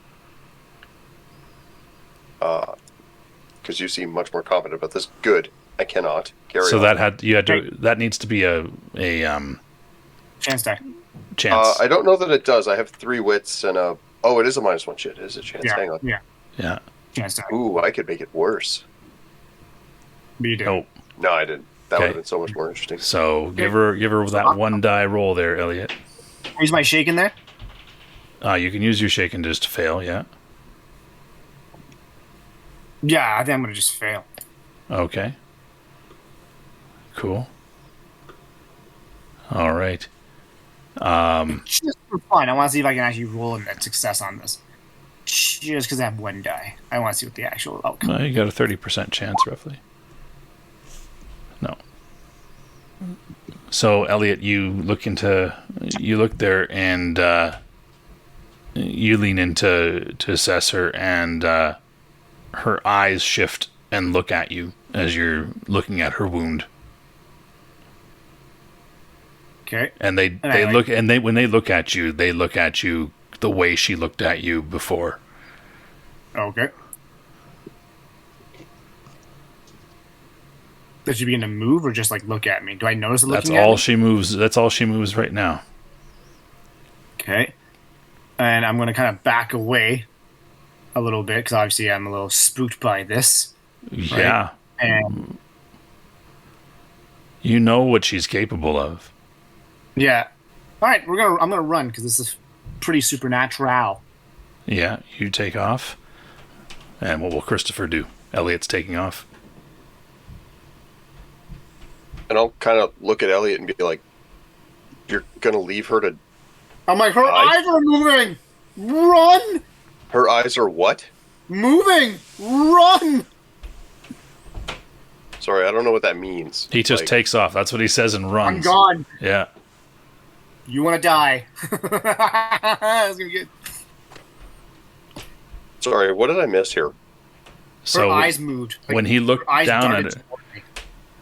Speaker 3: Because you seem much more confident about this. Good. I cannot. Carry
Speaker 1: So
Speaker 3: on.
Speaker 1: that needs to be a
Speaker 4: Chance die.
Speaker 1: chance.
Speaker 3: I don't know that it does. I have 3 wits and a. Oh, it is a -1 shit. It is a chance.
Speaker 4: Yeah,
Speaker 3: Hang on.
Speaker 4: yeah.
Speaker 1: Yeah.
Speaker 4: Chance die.
Speaker 3: Ooh, I could make it worse.
Speaker 4: But you do.
Speaker 1: Oh.
Speaker 3: No, I didn't. That would
Speaker 1: Okay.
Speaker 3: have been so much more interesting.
Speaker 1: So give her that 1 die roll there, Elliot.
Speaker 4: Use my shake in there?
Speaker 1: You can use your shaken just to fail. Yeah.
Speaker 4: Yeah, I think I'm going to just fail.
Speaker 1: Okay. Cool. All right.
Speaker 4: Just for fun, I want to see if I can actually roll a success on this. Just because I have 1 die. I want to see what the actual outcome
Speaker 1: Well, you got a 30% chance, roughly. No. So, Elliot, you look there, and you lean in to assess her, and her eyes shift and look at you as you're looking at her wound.
Speaker 4: Okay.
Speaker 1: And when they look at you the way she looked at you before.
Speaker 4: Okay. Does she begin to move or just like look at me? Do I notice it looking at me?
Speaker 1: That's all she moves right now.
Speaker 4: Okay. And I'm going to kind of back away a little bit because obviously I'm a little spooked by this.
Speaker 1: Yeah.
Speaker 4: And
Speaker 1: You know what she's capable of.
Speaker 4: yeah. All right, I'm gonna run because this is pretty supernatural.
Speaker 1: Yeah, you take off. And what will Christopher do? Elliot's taking off.
Speaker 3: And I'll kind of look at Elliot and be like, "You're gonna leave her to?
Speaker 4: I'm like, her
Speaker 3: I-
Speaker 4: eyes are moving. Run,
Speaker 3: Her eyes are what?
Speaker 4: moving, run."
Speaker 3: Sorry, I don't know what that means.
Speaker 1: He just
Speaker 3: Like,
Speaker 1: takes off. That's what he says and runs.
Speaker 4: I'm gone.
Speaker 1: Yeah.
Speaker 4: You want to die? That's gonna get.
Speaker 3: Sorry, what did I miss here?
Speaker 4: Her
Speaker 1: So
Speaker 4: eyes moved. Like,
Speaker 1: when he
Speaker 4: her
Speaker 1: looked
Speaker 4: eyes
Speaker 1: down at
Speaker 4: darted
Speaker 1: it,
Speaker 4: toward me.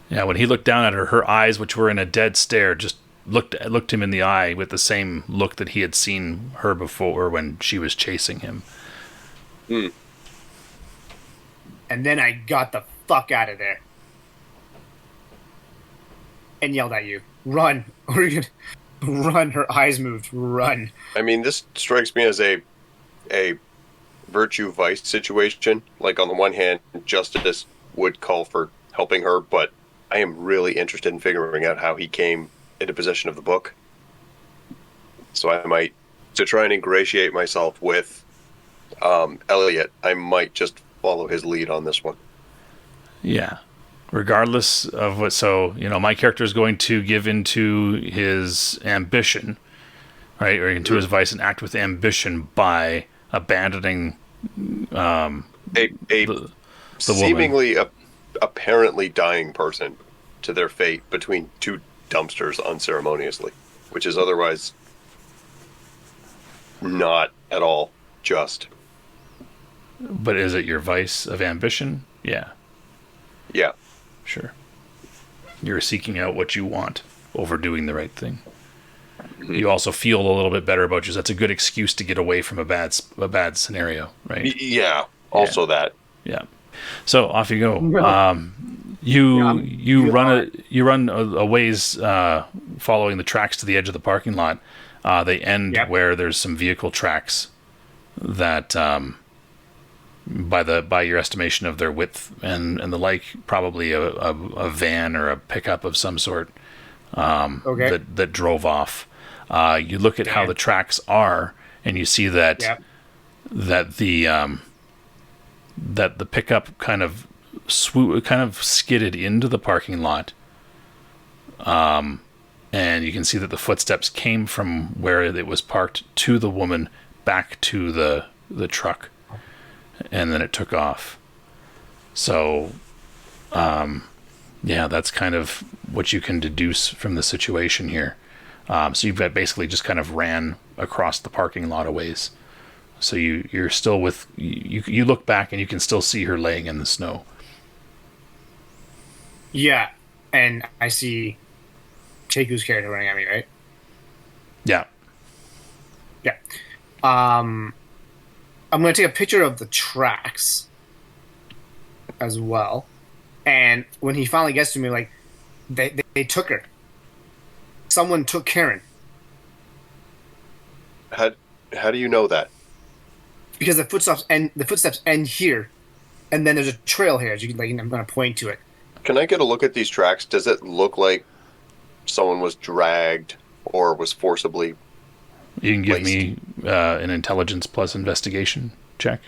Speaker 1: Yeah, when he looked down at her, her eyes, which were in a dead stare, just looked him in the eye with the same look that he had seen her before when she was chasing him.
Speaker 3: Hmm.
Speaker 4: And then I got the fuck out of there. And yelled at you. Run. Or you run. Her eyes moved. Run.
Speaker 3: I mean, this strikes me as a virtue vice situation. Like, on the one hand, justice would call for helping her, but I am really interested in figuring out how he came into possession of the book. So I might, to try and ingratiate myself with Elliot, I might just follow his lead on this one.
Speaker 1: Yeah. Regardless of what, so, my character is going to give into his ambition, right? Or into his vice and act with ambition by abandoning
Speaker 3: a
Speaker 1: the
Speaker 3: seemingly apparently dying person to their fate between two dumpsters unceremoniously, which is otherwise not at all just.
Speaker 1: But is it your vice of ambition? Yeah.
Speaker 3: Yeah.
Speaker 1: Sure. You're seeking out what you want over doing the right thing. Mm-hmm. You also feel a little bit better about you. That's a good excuse to get away from a bad scenario, right?
Speaker 3: Yeah. Also that.
Speaker 1: Yeah. So off you go. You run a ways following the tracks to the edge of the parking lot. They end where there's some vehicle tracks that, by your estimation of their width and the like, probably a van or a pickup of some sort that drove off. You look at how the tracks are, and you see that the pickup kind of skidded into the parking lot. And you can see that the footsteps came from where it was parked to the woman back to the truck, and then it took off. So, that's kind of what you can deduce from the situation here. So you've basically just kind of ran across the parking lot a ways. So you're still with you look back and you can still see her laying in the snow.
Speaker 4: Yeah, and I see Cheiku's character running at me, right?
Speaker 1: Yeah.
Speaker 4: Yeah. I'm going to take a picture of the tracks as well. And when he finally gets to me, like, they took her. Someone took Karen.
Speaker 3: How do you know that?
Speaker 4: Because the footsteps end here, and then there's a trail here. As you can, I'm going to point to it.
Speaker 3: Can I get a look at these tracks? Does it look like someone was dragged or was forcibly
Speaker 1: You can give
Speaker 3: placed?
Speaker 1: me an intelligence plus investigation check.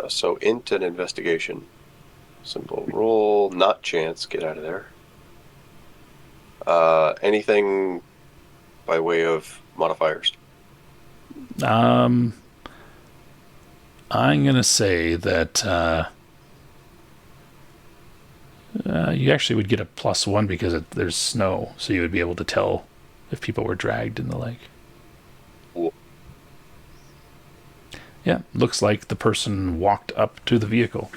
Speaker 3: So int and investigation. Simple roll, not chance. Get out of there. Anything by way of modifiers?
Speaker 1: I'm going to say that you actually would get a +1 because there's snow, so you would be able to tell if people were dragged in the lake.
Speaker 3: Cool.
Speaker 1: Yeah, looks like the person walked up to the vehicle.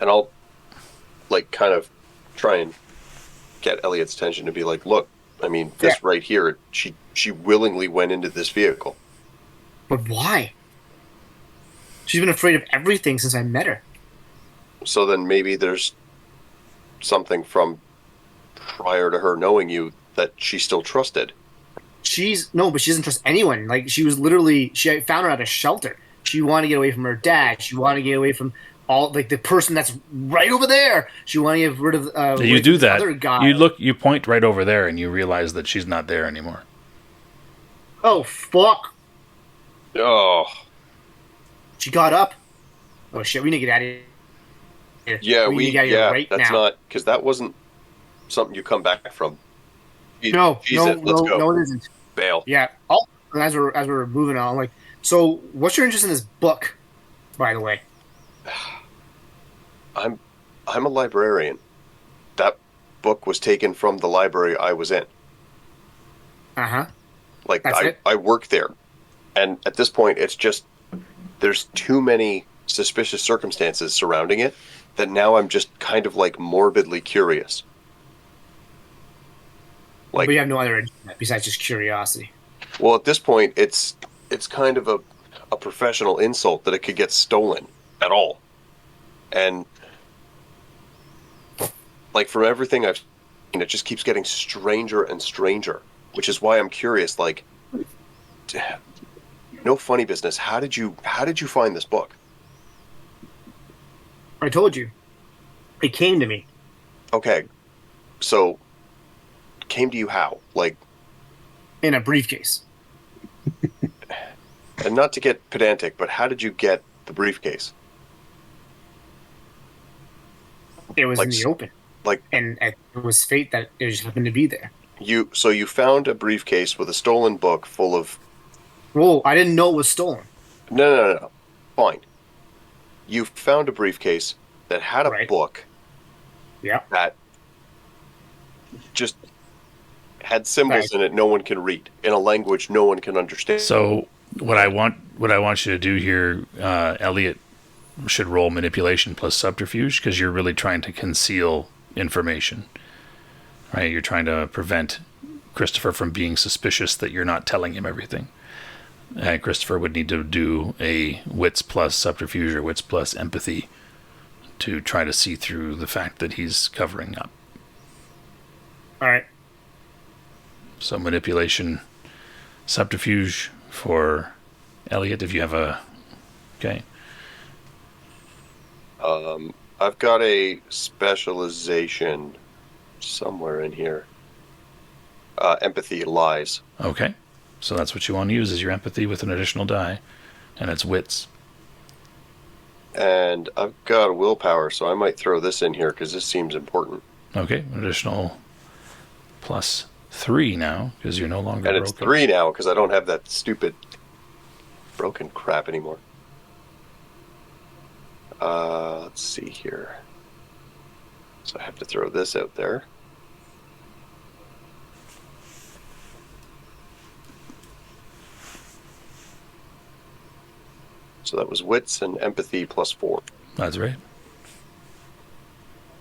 Speaker 3: And I'll, kind of try and get Elliot's attention to be like, look, I mean, this right here, she willingly went into this vehicle.
Speaker 4: But why? She's been afraid of everything since I met her.
Speaker 3: So then maybe there's something from prior to her knowing you that she still trusted.
Speaker 4: But she doesn't trust anyone. Like, she found her at a shelter. She wanted to get away from her dad. She wanted to get away from the person that's right over there. She wanted to get rid of
Speaker 1: you do that.
Speaker 4: Other guy.
Speaker 1: You point right over there and you realize that she's not there anymore.
Speaker 4: Oh, fuck.
Speaker 3: Oh.
Speaker 4: She got up. Oh, shit, we need to get out of here.
Speaker 3: Yeah,
Speaker 4: we need to get out of here right
Speaker 3: that's
Speaker 4: now.
Speaker 3: not, because that wasn't something you come back from.
Speaker 4: Let's
Speaker 3: go.
Speaker 4: No, it isn't.
Speaker 3: Bail.
Speaker 4: Yeah. Oh, as we're moving on, like, so what's your interest in this book, by the way?
Speaker 3: I'm a librarian. That book was taken from the library I was in.
Speaker 4: Uh-huh.
Speaker 3: I work there. And at this point, it's just, there's too many suspicious circumstances surrounding it that now I'm just kind of like morbidly curious. Like,
Speaker 4: But you have no other agenda besides just curiosity.
Speaker 3: well, at this point, it's kind of a professional insult that it could get stolen at all. And like from everything I've seen, it just keeps getting stranger and stranger, which is why I'm curious. Like, no funny business. How did you find this book?
Speaker 4: I told you. It came to me.
Speaker 3: Okay, so came to you how? Like,
Speaker 4: In a briefcase.
Speaker 3: and not to get pedantic, but how did you get the briefcase?
Speaker 4: It was
Speaker 3: Like,
Speaker 4: in the open.
Speaker 3: like-
Speaker 4: and it was fate that it just happened to be there.
Speaker 3: So you found a briefcase with a stolen book full of...
Speaker 4: Whoa, I didn't know it was stolen.
Speaker 3: No. Fine. You found a briefcase that had a
Speaker 4: Right.
Speaker 3: book
Speaker 4: Yeah.
Speaker 3: that just had symbols in it no one can read, in a language no one can understand.
Speaker 1: So what I want you to do here, Elliot, should roll manipulation plus subterfuge, because you're really trying to conceal information, right? You're trying to prevent Christopher from being suspicious that you're not telling him everything. And Christopher would need to do a wits plus subterfuge or wits plus empathy to try to see through the fact that he's covering up.
Speaker 4: All right.
Speaker 1: So manipulation, subterfuge for Elliot, if you have a... Okay.
Speaker 3: I've got a specialization somewhere in here. Empathy, lies.
Speaker 1: Okay. So that's what you want to use, is your empathy with an additional die. And it's wits.
Speaker 3: And I've got a willpower, so I might throw this in here because this seems important.
Speaker 1: Okay. An additional plus 3 now, because you're no longer
Speaker 3: And
Speaker 1: broken.
Speaker 3: it's 3 now because I don't have that stupid broken crap anymore. Let's see here. So I have to throw this out there. So that was wits and empathy plus 4.
Speaker 1: That's right.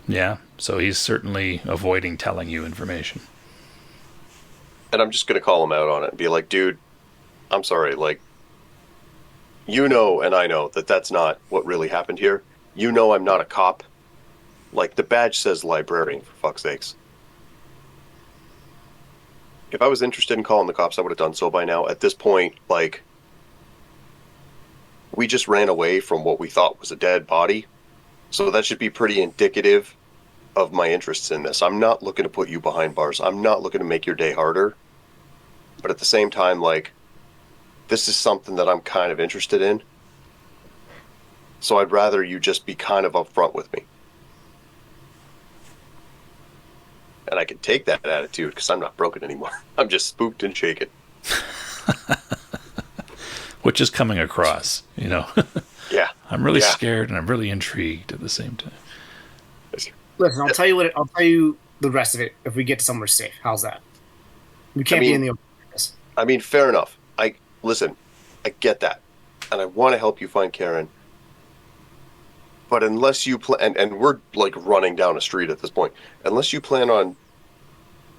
Speaker 1: Yeah. So he's certainly avoiding telling you information.
Speaker 3: And I'm just going to call him out on it and be like, dude, I'm sorry. Like, you know, and I know that that's not what really happened here. You know, I'm not a cop. Like, the badge says librarian, for fuck's sakes. If I was interested in calling the cops, I would have done so by now. At this point, like, we just ran away from what we thought was a dead body. So that should be pretty indicative of my interests in this. I'm not looking to put you behind bars. I'm not looking to make your day harder. But at the same time, like, this is something that I'm kind of interested in. So I'd rather you just be kind of upfront with me. And I can take that attitude because I'm not broken anymore. I'm just spooked and shaken.
Speaker 1: Which is coming across, you know.
Speaker 3: Yeah.
Speaker 1: I'm really scared and I'm really intrigued at the same time.
Speaker 4: Listen, I'll tell you the rest of it if we get to somewhere safe. How's that? We can't be in the open.
Speaker 3: I mean, fair enough. Listen, I get that. And I want to help you find Karen. But unless you plan, and we're like running down a street at this point, unless you plan on,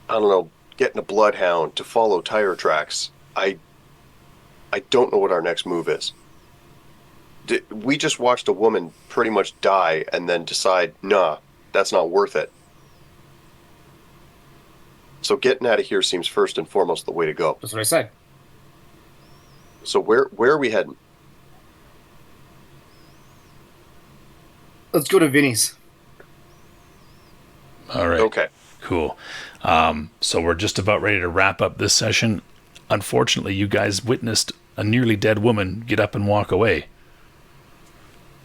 Speaker 3: I don't know, getting a bloodhound to follow tire tracks, I don't know what our next move is. We just watched a woman pretty much die and then decide, nah, that's not worth it. So getting out of here seems first and foremost the way to go.
Speaker 4: That's what I said.
Speaker 3: So where are we heading?
Speaker 4: Let's go to Vinny's.
Speaker 1: All right.
Speaker 3: Okay.
Speaker 1: Cool. So we're just about ready to wrap up this session. Unfortunately, you guys witnessed a nearly dead woman get up and walk away.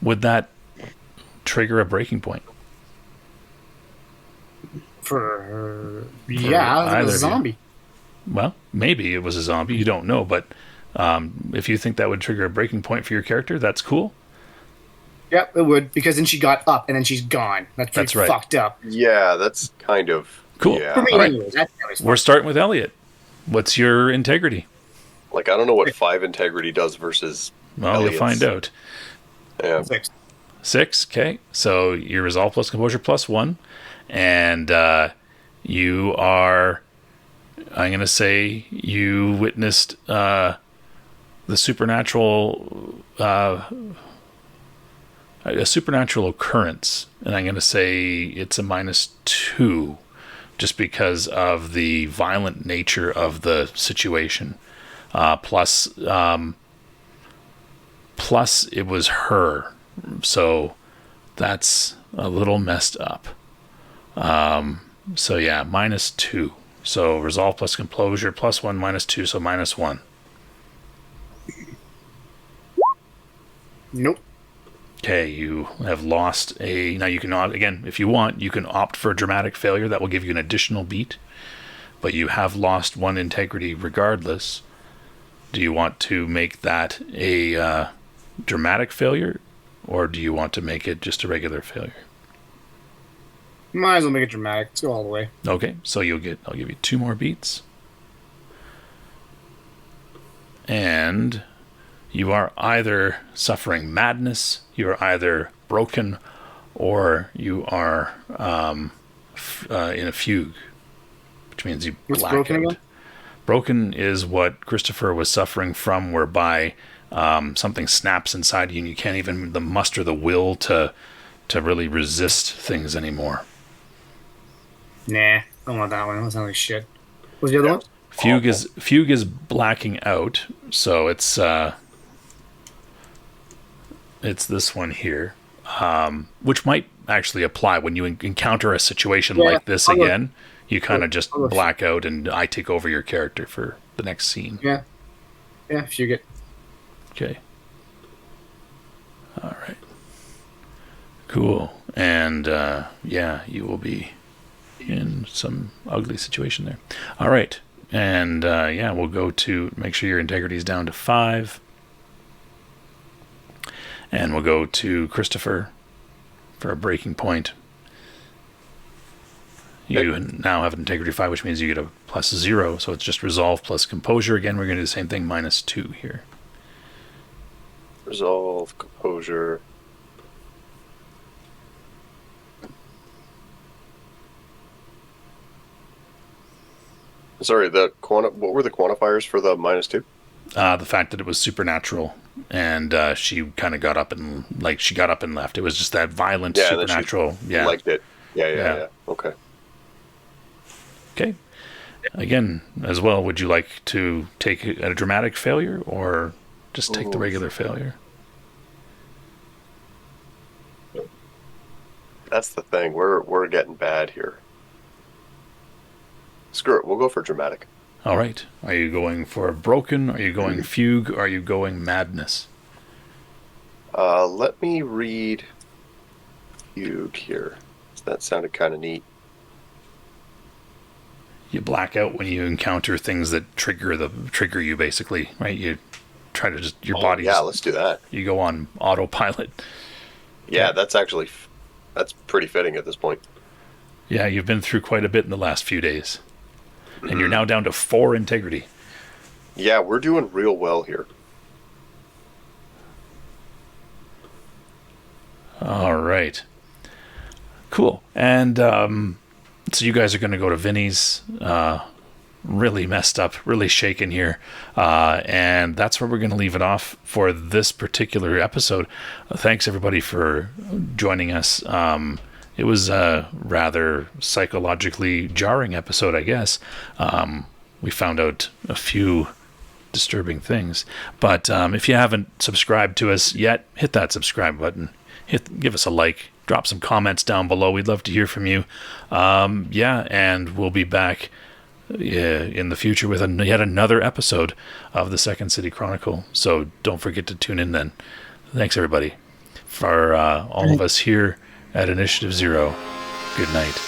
Speaker 1: Would that trigger a breaking point?
Speaker 4: For it was
Speaker 1: either
Speaker 4: a
Speaker 1: of you.
Speaker 4: zombie.
Speaker 1: Well, maybe it was a zombie. You don't know. But if you think that would trigger a breaking point for your character, that's cool.
Speaker 4: Yeah, it would, because then she got up and then she's gone. That's pretty
Speaker 1: right.
Speaker 4: fucked up.
Speaker 3: Yeah, that's kind of
Speaker 1: Cool.
Speaker 3: Yeah.
Speaker 4: For me,
Speaker 1: All right.
Speaker 4: anyways. That's always
Speaker 1: We're starting with Elliot. What's your integrity?
Speaker 3: Like, I don't know what 5 integrity does versus
Speaker 1: Well, you'll
Speaker 3: Elliot's.
Speaker 1: find out.
Speaker 3: Yeah.
Speaker 4: 6.
Speaker 1: 6. Okay. So your resolve plus composure plus 1. And you are, I'm going to say, you witnessed the supernatural, a supernatural occurrence. And I'm going to say it's a -2, just because of the violent nature of the situation. Plus it was her. So that's a little messed up. So yeah, -2. So resolve plus composure plus 1, -2, so -1.
Speaker 4: Nope.
Speaker 1: Okay, you have lost a... Now you can, again, if you want, you can opt for a dramatic failure. That will give you an additional beat. But you have lost 1 integrity regardless. Do you want to make that a dramatic failure? Or do you want to make it just a regular failure?
Speaker 4: Might as well make it dramatic. Let's go all the way.
Speaker 1: Okay, so I'll give you 2 more beats. And you are either suffering madness, you are either broken, or you are in a fugue, which means you
Speaker 4: What's
Speaker 1: black
Speaker 4: broken
Speaker 1: out.
Speaker 4: again?
Speaker 1: Broken is what Christopher was suffering from, whereby something snaps inside you and you can't even muster the will to really resist things anymore.
Speaker 4: Nah, I don't want that one. That sounds like shit. What's the other one?
Speaker 1: Fugue is blacking out, so it's this one here, which might actually apply when you encounter a situation like this again. You kind of just black out, and I take over your character for the next scene.
Speaker 4: Yeah, fugue it.
Speaker 1: Okay. All right. Cool. And you will be in some ugly situation there. All right. And we'll go to make sure your integrity is down to 5. And we'll go to Christopher for a breaking point. You now have an integrity 5, which means you get a +0. So it's just resolve plus composure. Again, we're going to do the same thing, -2 here.
Speaker 3: Resolve, composure. Sorry, what were the quantifiers for the -2?
Speaker 1: The fact that it was supernatural, and she kind of got up and left. It was just that violent supernatural.
Speaker 3: Yeah, liked it. Yeah. Okay.
Speaker 1: Okay. Again, as well, would you like to take a dramatic failure or just take the regular failure?
Speaker 3: That's the thing. We're getting bad here. Screw it. We'll go for dramatic.
Speaker 1: All right. Are you going for broken? Are you going fugue? Or are you going madness?
Speaker 3: Let me read fugue here. That sounded kind of neat.
Speaker 1: You black out when you encounter things that trigger you, basically, right? You try to just your body.
Speaker 3: Yeah, let's do that.
Speaker 1: You go on autopilot.
Speaker 3: Yeah, that's pretty fitting at this point.
Speaker 1: Yeah, you've been through quite a bit in the last few days. And you're now down to 4 integrity.
Speaker 3: Yeah, we're doing real well here.
Speaker 1: All right. Cool. And so you guys are going to go to Vinny's. Really messed up, really shaken here. And that's where we're going to leave it off for this particular episode. Thanks, everybody, for joining us. It was a rather psychologically jarring episode, I guess. We found out a few disturbing things. But if you haven't subscribed to us yet, hit that subscribe button. Give us a like. Drop some comments down below. We'd love to hear from you. And we'll be back in the future with yet another episode of the Second City Chronicle. So don't forget to tune in then. Thanks, everybody. For all of us here at Initiative Zero, good night.